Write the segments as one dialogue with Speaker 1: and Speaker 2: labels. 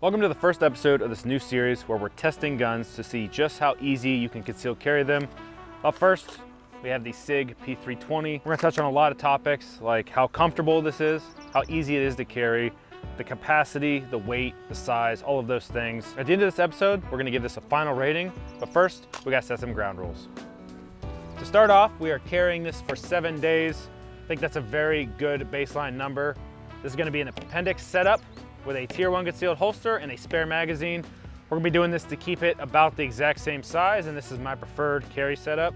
Speaker 1: Welcome to the first episode of this new series where we're testing guns to see just how easy you can conceal carry them. Up first, we have the Sig P320. We're gonna touch on a lot of topics like how comfortable this is, how easy it is to carry, the capacity, the weight, the size, all of those things. At the end of this episode, we're gonna give this a final rating, but first, we gotta set some ground rules. To start off, we are carrying this for 7 days. I think that's a very good baseline number. This is gonna be an appendix setup with a tier 1 concealed holster and a spare magazine. We're gonna be doing this to keep it about the exact same size, and this is my preferred carry setup.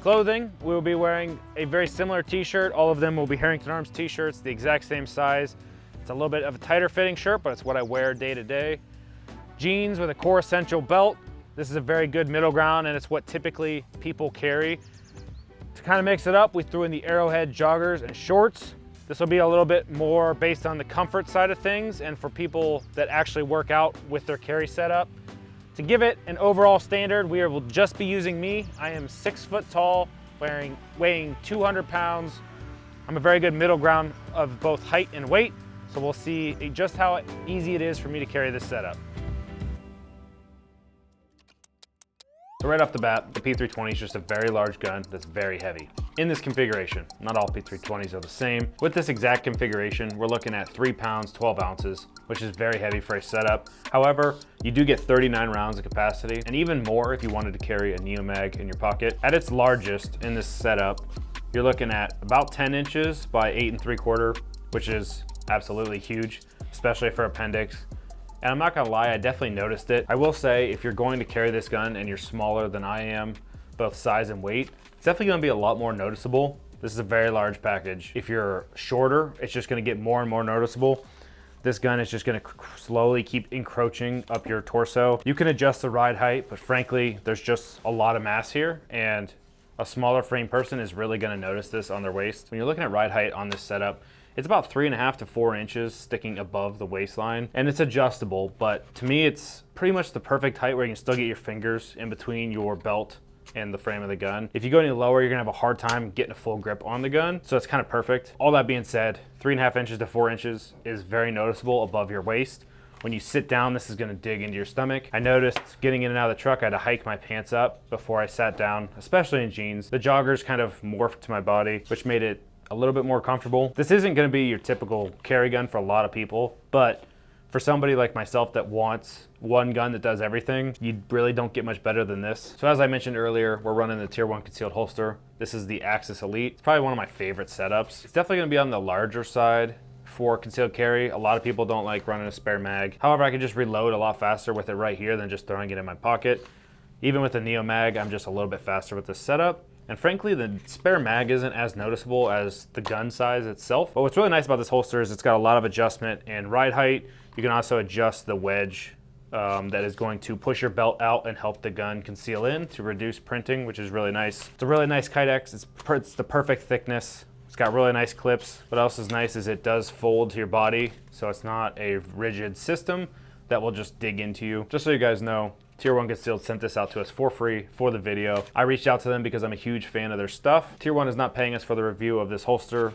Speaker 1: Clothing, we will be wearing a very similar t-shirt. All of them will be Herrington Arms t-shirts, the exact same size. It's a little bit of a tighter fitting shirt, but it's what I wear day to day. Jeans with a core essential belt. This is a very good middle ground, and it's what typically people carry. To kind of mix it up, we threw in the Arrowhead joggers and shorts. This will be a little bit more based on the comfort side of things and for people that actually work out with their carry setup. To give it an overall standard, we will just be using me. I am 6 foot tall, weighing 200 pounds. I'm a very good middle ground of both height and weight, so we'll see just how easy it is for me to carry this setup. So right off the bat, the P320 is just a very large gun that's very heavy. In this configuration, not all P320s are the same. With this exact configuration, we're looking at 3 pounds, 12 ounces, which is very heavy for a setup. However, you do get 39 rounds of capacity, and even more if you wanted to carry a Neo Mag in your pocket. At its largest in this setup, you're looking at about 10 inches by 8 3/4, which is absolutely huge, especially for appendix. And I'm not gonna lie, I definitely noticed it. I will say, if you're going to carry this gun and you're smaller than I am, both size and weight, it's definitely gonna be a lot more noticeable. This is a very large package. If you're shorter, it's just gonna get more and more noticeable. This gun is just gonna slowly keep encroaching up your torso. You can adjust the ride height, but frankly, there's just a lot of mass here, and a smaller frame person is really gonna notice this on their waist. When you're looking at ride height on this setup, it's about 3.5 to 4 inches sticking above the waistline, and it's adjustable, but to me, it's pretty much the perfect height where you can still get your fingers in between your belt and the frame of the gun. If you go any lower, you're gonna have a hard time getting a full grip on the gun, so it's kind of perfect. All that being said, 3.5 inches to 4 inches is very noticeable above your waist. When you sit down, this is gonna dig into your stomach. I noticed getting in and out of the truck, I had to hike my pants up before I sat down, especially in jeans. The joggers kind of morphed to my body, which made it a little bit more comfortable. This isn't gonna be your typical carry gun for a lot of people, but for somebody like myself that wants one gun that does everything, you really don't get much better than this. So as I mentioned earlier, we're running the tier 1 concealed holster. This is the Axis Elite. It's probably one of my favorite setups. It's definitely gonna be on the larger side for concealed carry. A lot of people don't like running a spare mag. However, I can just reload a lot faster with it right here than just throwing it in my pocket. Even with the Neo Mag, I'm just a little bit faster with this setup. And frankly, the spare mag isn't as noticeable as the gun size itself. But what's really nice about this holster is it's got a lot of adjustment in ride height. You can also adjust the wedge that is going to push your belt out and help the gun conceal in to reduce printing, which is really nice. It's a really nice Kydex. It's the perfect thickness. It's got really nice clips. What else is nice is it does fold to your body, so it's not a rigid system that will just dig into you. Just so you guys know, Tier 1 Concealed sent this out to us for free for the video. I reached out to them because I'm a huge fan of their stuff. Tier 1 is not paying us for the review of this holster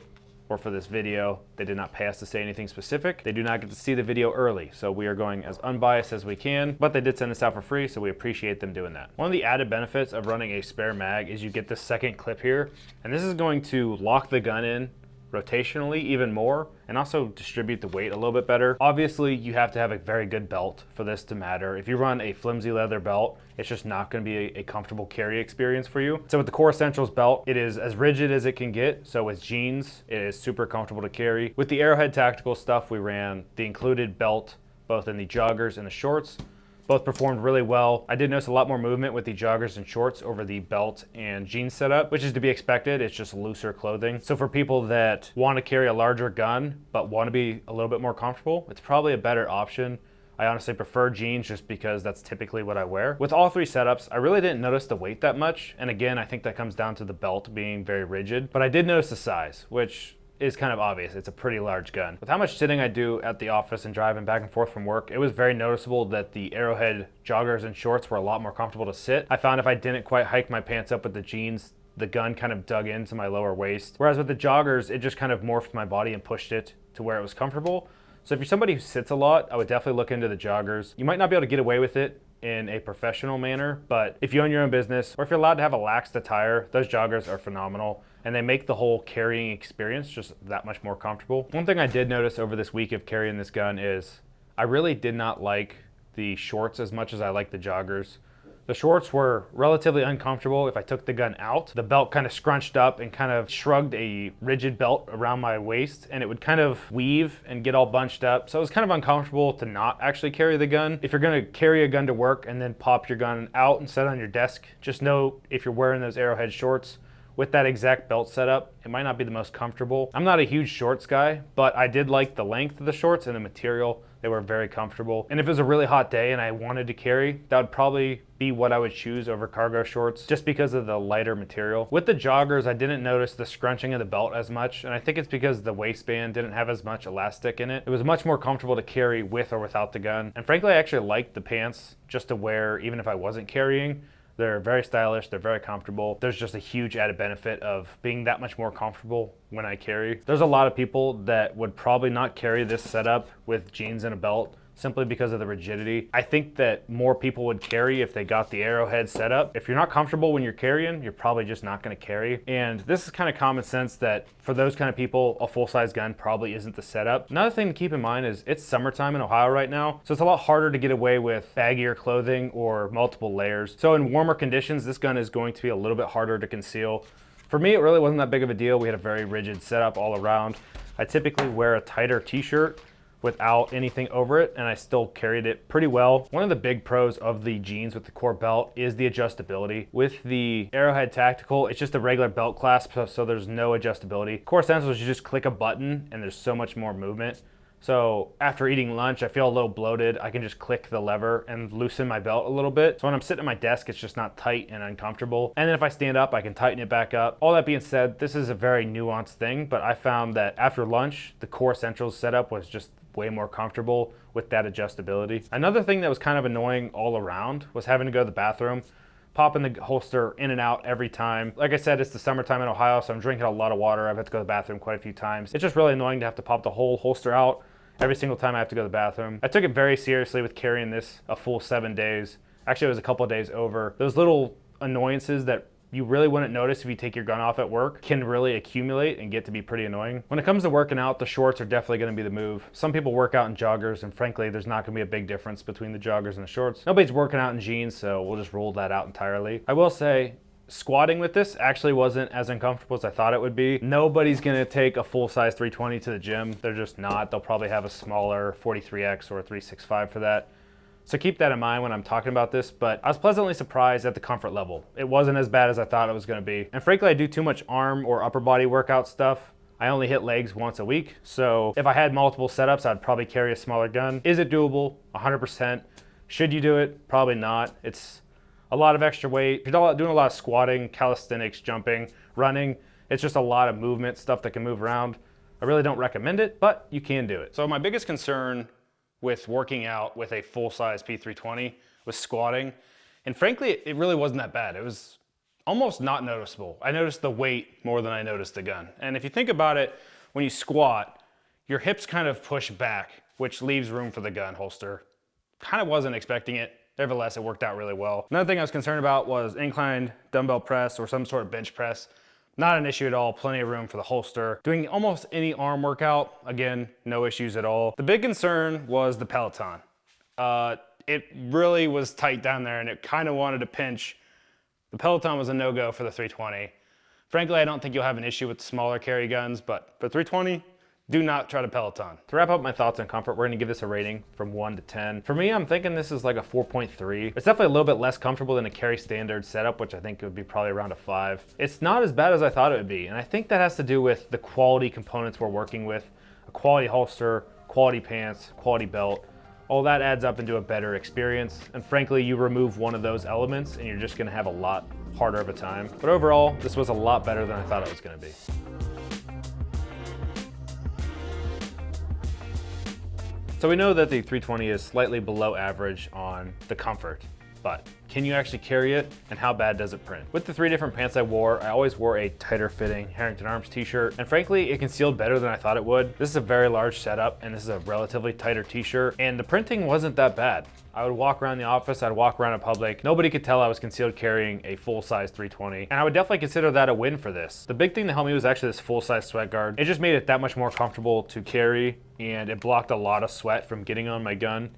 Speaker 1: or for this video. They did not pay us to say anything specific. They do not get to see the video early, so we are going as unbiased as we can, but they did send this out for free, so we appreciate them doing that. One of the added benefits of running a spare mag is you get this second clip here, and this is going to lock the gun in rotationally even more and also distribute the weight a little bit better. Obviously, you have to have a very good belt for this to matter. If you run a flimsy leather belt, it's just not going to be a comfortable carry experience for you. So with the Core Essentials belt, it is as rigid as it can get. So with jeans, it is super comfortable to carry. With the Arrowhead Tactical stuff, we ran the included belt both in the joggers and the shorts. Both performed really well. I did notice a lot more movement with the joggers and shorts over the belt and jeans setup, which is to be expected. It's just looser clothing. So for people that want to carry a larger gun but want to be a little bit more comfortable, it's probably a better option. I honestly prefer jeans just because that's typically what I wear. With all three setups, I really didn't notice the weight that much. And again, I think that comes down to the belt being very rigid, but I did notice the size, which is kind of obvious. It's a pretty large gun. With how much sitting I do at the office and driving back and forth from work, it was very noticeable that the Arrowhead joggers and shorts were a lot more comfortable to sit. I found if I didn't quite hike my pants up with the jeans, the gun kind of dug into my lower waist. Whereas with the joggers, it just kind of morphed my body and pushed it to where it was comfortable. So if you're somebody who sits a lot, I would definitely look into the joggers. You might not be able to get away with it in a professional manner, but if you own your own business or if you're allowed to have a laxed attire, those joggers are phenomenal and they make the whole carrying experience just that much more comfortable. One thing I did notice over this week of carrying this gun is I really did not like the shorts as much as I like the joggers. The shorts were relatively uncomfortable if I took the gun out. The belt kind of scrunched up and kind of shrugged a rigid belt around my waist, and it would kind of weave and get all bunched up. So it was kind of uncomfortable to not actually carry the gun. If you're gonna carry a gun to work and then pop your gun out and set it on your desk, just know if you're wearing those Arrowhead shorts, with that exact belt setup, it might not be the most comfortable. I'm not a huge shorts guy, but I did like the length of the shorts and the material. They were very comfortable. And if it was a really hot day and I wanted to carry, that would probably be what I would choose over cargo shorts just because of the lighter material. With the joggers, I didn't notice the scrunching of the belt as much, and I think it's because the waistband didn't have as much elastic in it. It was much more comfortable to carry with or without the gun. And frankly, I actually liked the pants just to wear even if I wasn't carrying. They're very stylish, they're very comfortable. There's just a huge added benefit of being that much more comfortable when I carry. There's a lot of people that would probably not carry this setup with jeans and a belt simply because of the rigidity. I think that more people would carry if they got the Arrowhead setup. If you're not comfortable when you're carrying, you're probably just not gonna carry. And this is kind of common sense that for those kind of people, a full-size gun probably isn't the setup. Another thing to keep in mind is it's summertime in Ohio right now, so it's a lot harder to get away with baggier clothing or multiple layers. So in warmer conditions, this gun is going to be a little bit harder to conceal. For me, it really wasn't that big of a deal. We had a very rigid setup all around. I typically wear a tighter t-shirt without anything over it, and I still carried it pretty well. One of the big pros of the jeans with the core belt is the adjustability. With the Arrowhead Tactical, it's just a regular belt clasp, so there's no adjustability. Core Essentials, you just click a button and there's so much more movement. So after eating lunch, I feel a little bloated. I can just click the lever and loosen my belt a little bit. So when I'm sitting at my desk, it's just not tight and uncomfortable. And then if I stand up, I can tighten it back up. All that being said, this is a very nuanced thing, but I found that after lunch, the Core Essentials setup was just way more comfortable with that adjustability. Another thing that was kind of annoying all around was having to go to the bathroom, popping the holster in and out every time. Like I said, it's the summertime in Ohio, so I'm drinking a lot of water. I've had to go to the bathroom quite a few times. It's just really annoying to have to pop the whole holster out every single time I have to go to the bathroom. I took it very seriously with carrying this a full 7 days. Actually, it was a couple of days over. Those little annoyances that you really wouldn't notice if you take your gun off at work can really accumulate and get to be pretty annoying. When it comes to working out, the shorts are definitely gonna be the move. Some people work out in joggers, and frankly, there's not gonna be a big difference between the joggers and the shorts. Nobody's working out in jeans, so we'll just rule that out entirely. I will say, squatting with this actually wasn't as uncomfortable as I thought it would be. Nobody's gonna take a full-size 320 to the gym. They're just not. They'll probably have a smaller 43X or a 365 for that. So keep that in mind when I'm talking about this, but I was pleasantly surprised at the comfort level. It wasn't as bad as I thought it was gonna be. And frankly, I do too much arm or upper body workout stuff. I only hit legs once a week, so if I had multiple setups, I'd probably carry a smaller gun. Is it doable? 100%. Should you do it? Probably not. It's a lot of extra weight. If you're doing a lot of squatting, calisthenics, jumping, running, it's just a lot of movement, stuff that can move around. I really don't recommend it, but you can do it. So my biggest concern with working out with a full-size P320 was squatting. And frankly, it really wasn't that bad. It was almost not noticeable. I noticed the weight more than I noticed the gun. And if you think about it, when you squat, your hips kind of push back, which leaves room for the gun holster. Kind of wasn't expecting it. Nevertheless, it worked out really well. Another thing I was concerned about was inclined dumbbell press or some sort of bench press. Not an issue at all, plenty of room for the holster. Doing almost any arm workout, again, no issues at all. The big concern was the Peloton. It really was tight down there and it kind of wanted to pinch. The Peloton was a no-go for the 320. Frankly, I don't think you'll have an issue with the smaller carry guns, but for 320, do not try to Peloton. To wrap up my thoughts on comfort, we're gonna give this a rating from 1 to 10. For me, I'm thinking this is like a 4.3. It's definitely a little bit less comfortable than a carry standard setup, which I think would be probably around a 5. It's not as bad as I thought it would be, and I think that has to do with the quality components we're working with. A quality holster, quality pants, quality belt. All that adds up into a better experience, and frankly, you remove one of those elements and you're just gonna have a lot harder of a time. But overall, this was a lot better than I thought it was gonna be. So we know that the 320 is slightly below average on the comfort. but can you actually carry it, and how bad does it print? With the 3 different pants I wore, I always wore a tighter fitting Herrington Arms t-shirt, and frankly, it concealed better than I thought it would. This is a very large setup, and this is a relatively tighter t-shirt, and the printing wasn't that bad. I would walk around the office, I'd walk around in public. Nobody could tell I was concealed carrying a full-size 320, and I would definitely consider that a win for this. The big thing that helped me was actually this full-size sweat guard. It just made it that much more comfortable to carry, and it blocked a lot of sweat from getting on my gun.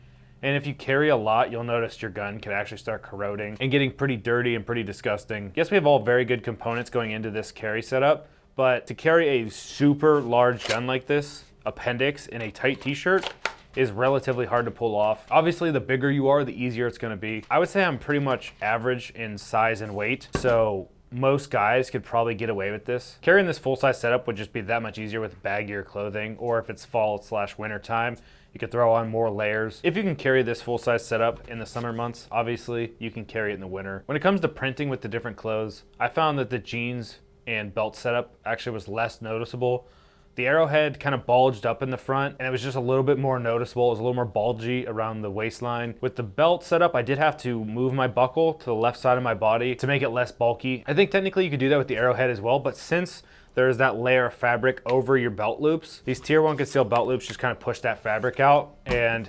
Speaker 1: And if you carry a lot, you'll notice your gun can actually start corroding and getting pretty dirty and pretty disgusting. Yes, we have all very good components going into this carry setup, but to carry a super large gun like this, appendix in a tight t-shirt, is relatively hard to pull off. Obviously, the bigger you are, the easier it's gonna be. I would say I'm pretty much average in size and weight, so most guys could probably get away with this. Carrying this full-size setup would just be that much easier with baggier clothing, or if it's fall/winter time, you could throw on more layers. If you can carry this full-size setup in the summer months, obviously, you can carry it in the winter. When it comes to printing with the different clothes, I found that the jeans and belt setup actually was less noticeable. The arrowhead kind of bulged up in the front, and it was just a little bit more noticeable. It was a little more bulgy around the waistline. With the belt setup, I did have to move my buckle to the left side of my body to make it less bulky. I think technically you could do that with the arrowhead as well, but since there's that layer of fabric over your belt loops, these Tier 1 concealed belt loops just kind of push that fabric out, and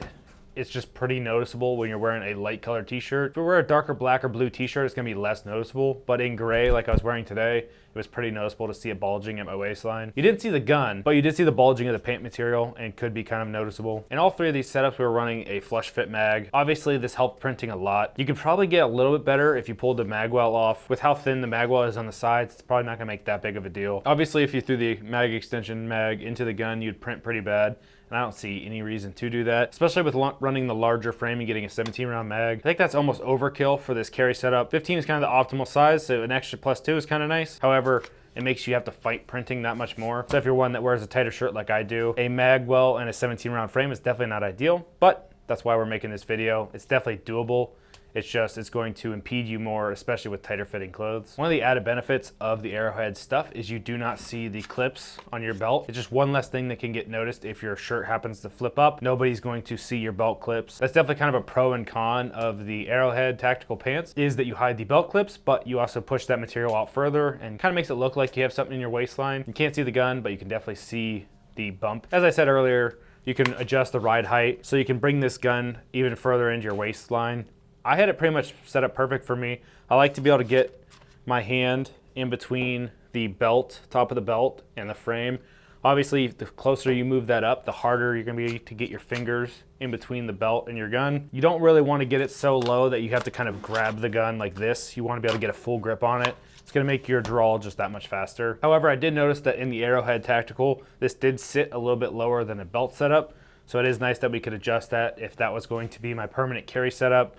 Speaker 1: it's just pretty noticeable when you're wearing a light colored t-shirt. If you wear a darker black or blue t-shirt, it's gonna be less noticeable, but in gray, like I was wearing today, it was pretty noticeable to see it bulging at my waistline. You didn't see the gun, but you did see the bulging of the paint material, and could be kind of noticeable. In all 3 of these setups, we were running a flush fit mag. Obviously, this helped printing a lot. You could probably get a little bit better if you pulled the mag well off. With how thin the mag well is on the sides, it's probably not gonna make that big of a deal. Obviously, if you threw the mag extension mag into the gun, you'd print pretty bad. And I don't see any reason to do that, especially with running the larger frame and getting a 17 round mag. I think that's almost overkill for this carry setup. 15 is kind of the optimal size, so an extra +2 is kind of nice. However, it makes you have to fight printing that much more. So if you're one that wears a tighter shirt like I do, a mag well and a 17 round frame is definitely not ideal, but that's why we're making this video. It's definitely doable. It's going to impede you more, especially with tighter fitting clothes. One of the added benefits of the Arrowhead stuff is you do not see the clips on your belt. It's just one less thing that can get noticed if your shirt happens to flip up. Nobody's going to see your belt clips. That's definitely kind of a pro and con of the Arrowhead tactical pants, is that you hide the belt clips, but you also push that material out further and kind of makes it look like you have something in your waistline. You can't see the gun, but you can definitely see the bump. As I said earlier, you can adjust the ride height, so you can bring this gun even further into your waistline. I had it pretty much set up perfect for me. I like to be able to get my hand in between the belt, top of the belt, and the frame. Obviously, the closer you move that up, the harder you're gonna be to get your fingers in between the belt and your gun. You don't really want to get it so low that you have to kind of grab the gun like this. You want to be able to get a full grip on it. It's gonna make your draw just that much faster. However, I did notice that in the Arrowhead Tactical, this did sit a little bit lower than a belt setup. So it is nice that we could adjust that if that was going to be my permanent carry setup.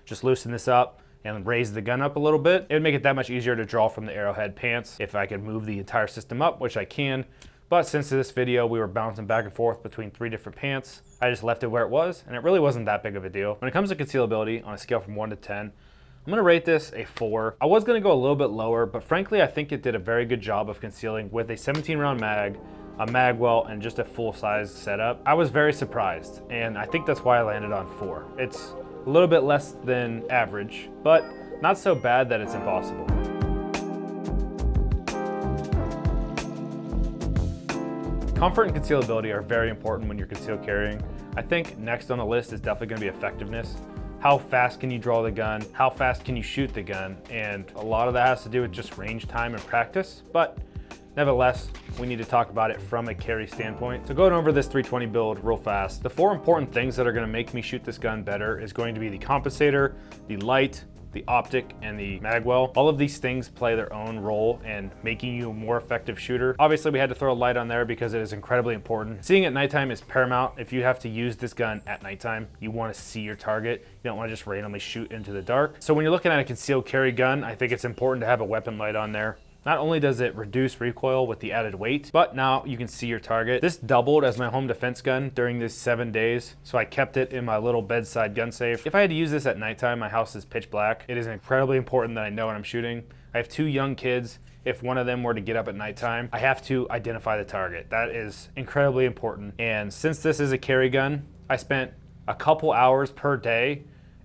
Speaker 1: Just loosen this up and raise the gun up a little bit. It would make it that much easier to draw from the Arrowhead pants if I could move the entire system up, which I can. But since this video, we were bouncing back and forth between 3 different pants, I just left it where it was, and it really wasn't that big of a deal. When it comes to concealability, on a scale from 1 to 10, I'm gonna rate this a 4. I was gonna go a little bit lower, but frankly, I think it did a very good job of concealing with a 17 round mag, a mag well, and just a full-size setup. I was very surprised, and I think that's why I landed on 4. It's a little bit less than average, but not so bad that it's impossible. Comfort and concealability are very important when you're concealed carrying. I think next on the list is definitely gonna be effectiveness. How fast can you draw the gun? How fast can you shoot the gun? And a lot of that has to do with just range time and practice, but nevertheless, we need to talk about it from a carry standpoint. So going over this 320 build real fast, the 4 important things that are gonna make me shoot this gun better is going to be the compensator, the light, the optic, and the magwell. All of these things play their own role in making you a more effective shooter. Obviously, we had to throw a light on there because it is incredibly important. Seeing at nighttime is paramount. If you have to use this gun at nighttime, you wanna see your target. You don't wanna just randomly shoot into the dark. So when you're looking at a concealed carry gun, I think it's important to have a weapon light on there. Not only does it reduce recoil with the added weight, but now you can see your target. This doubled as my home defense gun during these 7 days, so I kept it in my little bedside gun safe. If I had to use this at nighttime, my house is pitch black. It is incredibly important that I know what I'm shooting. I have 2 young kids. If one of them were to get up at nighttime, I have to identify the target. That is incredibly important. And since this is a carry gun, I spent a couple hours per day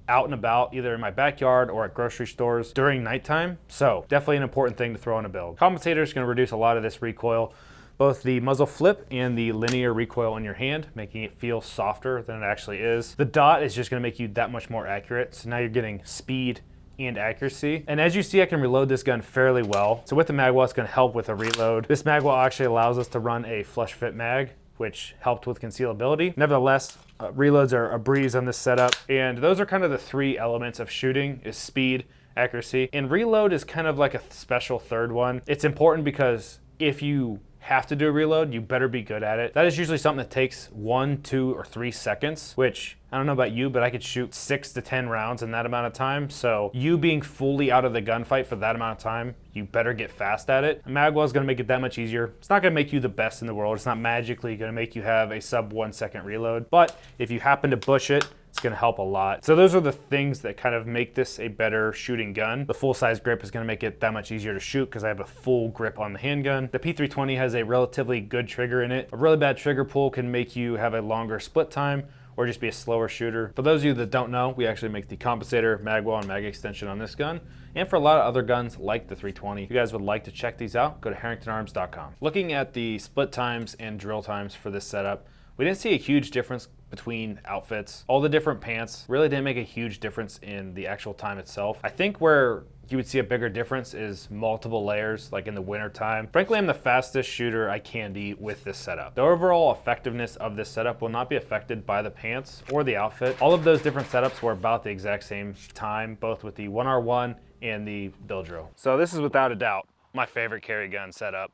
Speaker 1: out and about, either in my backyard or at grocery stores during nighttime. So definitely an important thing to throw in a build. Compensator is going to reduce a lot of this recoil, both the muzzle flip and the linear recoil in your hand, making it feel softer than it actually is. The dot is just going to make you that much more accurate. So now you're getting speed and accuracy. And as you see, I can reload this gun fairly well. So with the mag well, it's going to help with a reload. This mag well actually allows us to run a flush fit mag, which helped with concealability. Nevertheless, reloads are a breeze on this setup. And those are kind of the three elements of shooting: is speed, accuracy, and reload is kind of like a special third one. It's important because if you have to do a reload, you better be good at it. That is usually something that takes 1, 2, or 3 seconds, which I don't know about you, but I could shoot 6 to 10 rounds in that amount of time. So you being fully out of the gunfight for that amount of time, you better get fast at it. A mag well is gonna make it that much easier. It's not gonna make you the best in the world. It's not magically gonna make you have a sub 1 second reload, but if you happen to bush it, it's gonna help a lot. So those are the things that kind of make this a better shooting gun. The full size grip is gonna make it that much easier to shoot because I have a full grip on the handgun. The P320 has a relatively good trigger in it. A really bad trigger pull can make you have a longer split time or just be a slower shooter. For those of you that don't know, we actually make the compensator, mag well, and mag extension on this gun, and for a lot of other guns like the 320. If you guys would like to check these out, go to herringtonarms.com. Looking at the split times and drill times for this setup, we didn't see a huge difference between outfits. All the different pants really didn't make a huge difference in the actual time itself. I think where you would see a bigger difference is multiple layers, like in the winter time. Frankly, I'm the fastest shooter I can be with this setup. The overall effectiveness of this setup will not be affected by the pants or the outfit. All of those different setups were about the exact same time, both with the 1R1 and the bill drill. So this is without a doubt my favorite carry gun setup.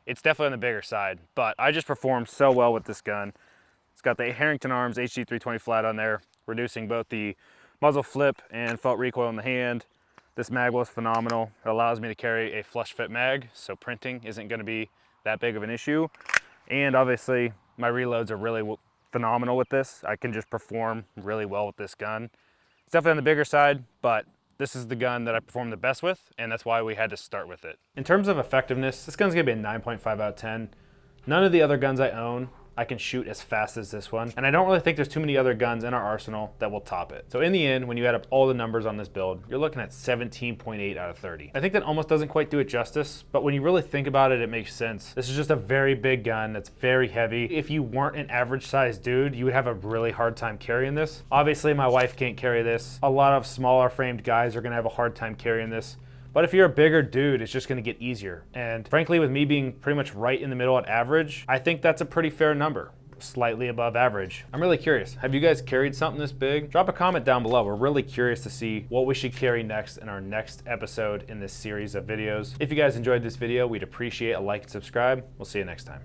Speaker 1: It's definitely on the bigger side, but I just performed so well with this gun. It's got the Herrington Arms HD320 flat on there, reducing both the muzzle flip and felt recoil in the hand. This mag was phenomenal. It allows me to carry a flush fit mag, so printing isn't going to be that big of an issue. And obviously, my reloads are really phenomenal with this. I can just perform really well with this gun. It's definitely on the bigger side, but this is the gun that I perform the best with, and that's why we had to start with it. In terms of effectiveness, this gun's going to be a 9.5 out of 10. None of the other guns I own I can shoot as fast as this one. And I don't really think there's too many other guns in our arsenal that will top it. So in the end, when you add up all the numbers on this build, you're looking at 17.8 out of 30. I think that almost doesn't quite do it justice, but when you really think about it, it makes sense. This is just a very big gun that's very heavy. If you weren't an average sized dude, you would have a really hard time carrying this. Obviously, my wife can't carry this. A lot of smaller framed guys are gonna have a hard time carrying this. But if you're a bigger dude, it's just gonna get easier. And frankly, with me being pretty much right in the middle at average, I think that's a pretty fair number, slightly above average. I'm really curious, have you guys carried something this big? Drop a comment down below. We're really curious to see what we should carry next in our next episode in this series of videos. If you guys enjoyed this video, we'd appreciate a like and subscribe. We'll see you next time.